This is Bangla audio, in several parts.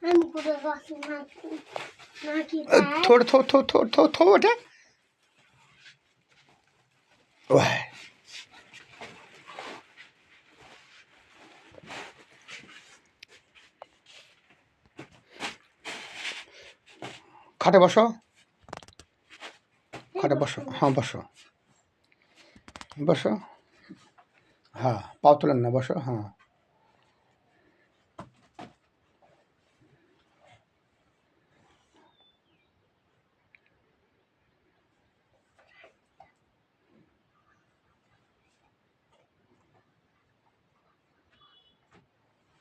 আমি পুরো বসে নাকি थोड़ा थो थो थो थो थो बेटा वाह खाटे बसो हाँ बसो बसो हाँ पाव तुलन ना बसो हाँ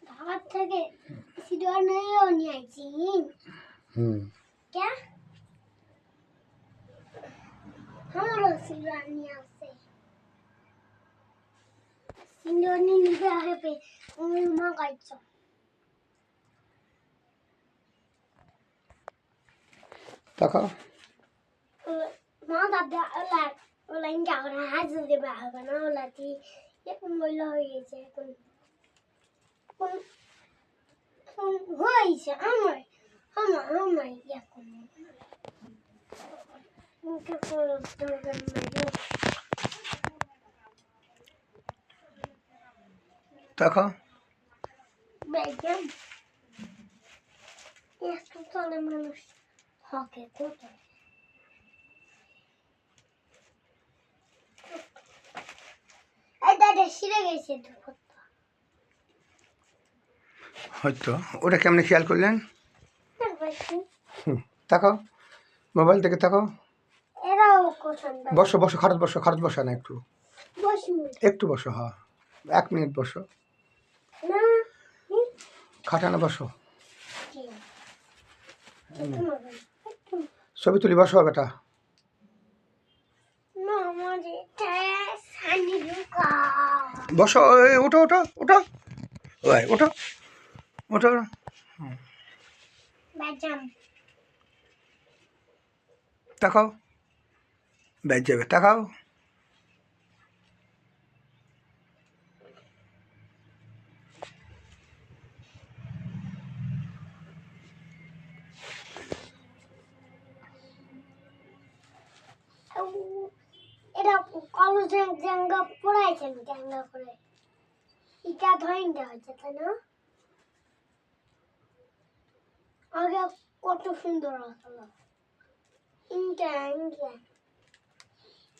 ধাবার থেকে সিডনিও নিয়ে আইছি क्या हमारो सिडनी আছে সিডনি নিতে হবে মা কাইছো ताकाओ মা দাদা ওলা ইনকা করে হাজির দেবে হবে না ওলা কি এখন মহিলা হয়ে গেছে এখন হয়েছে আমার এখন ताकाओ বেগম একটু চলে মানুষ হকে কোথায় এই দাদা শিরে গেছে দুপুর হয়তো ওটা কেমনে খেয়াল করলেন তাকাও মোবাইল থেকে তাকাও এরাও কোথায় বসো বসো খারাপ বসো না একটু বসু বসো হ্যাঁ 1 মিনিট বসো না খাটানো বসো ছবি তুলি বসো বেটা না আমাদের সানি লুকা বসো ওঠো ওই ওঠো বাজাম তাকাও বেজ যাবে তাকাও এটা কলেজে জাঙ্গা পড়াইছেন জাঙ্গা করে এটা ধরেন দেওয়া হয়েছে তাই না আগে কত সুন্দর আসলো ইনকা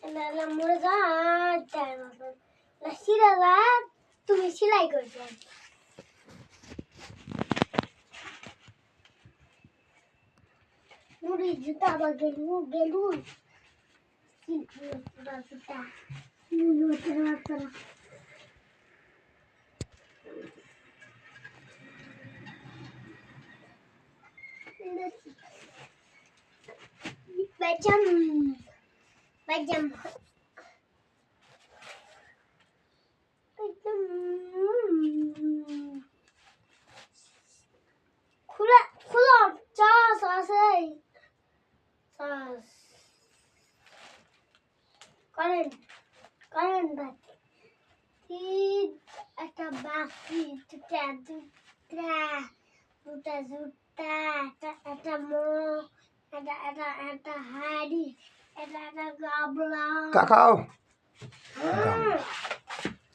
এটা মরে যা সিরা তুমি সেলাই করছো মুড়ি জুতা বা গেলু জুতা Bajam. Khula chas আছে chas করেন বাট একটা বাকি জুতা একটা একটা হাড়ি একটা গাবলা তাকাও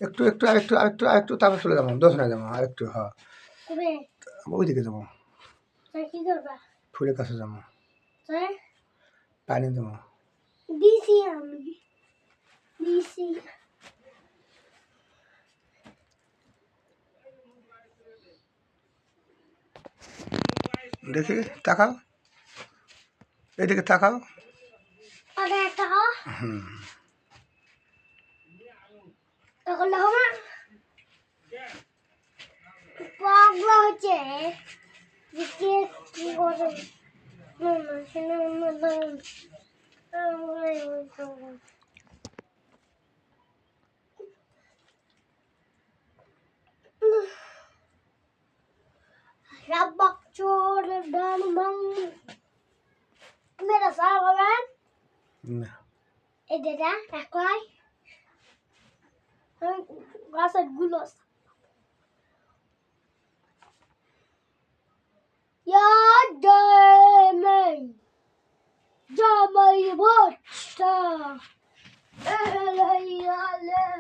একটু তারপর চলে যাবো দোষ না যাবো আরেকটু হ্যাঁ ওইদিকে যাবো কি করবা ফুলের কাছে যাবো পানি দেবো দিছি আমি দিছি দেখি তাকাও এদিকে তাকাও তখন হবে পাগলা হচ্ছে কি করে Rabak chor dan bang मेरा सारा भगवान না ए दादा একলাই গাছের গুলো لا لا لا لا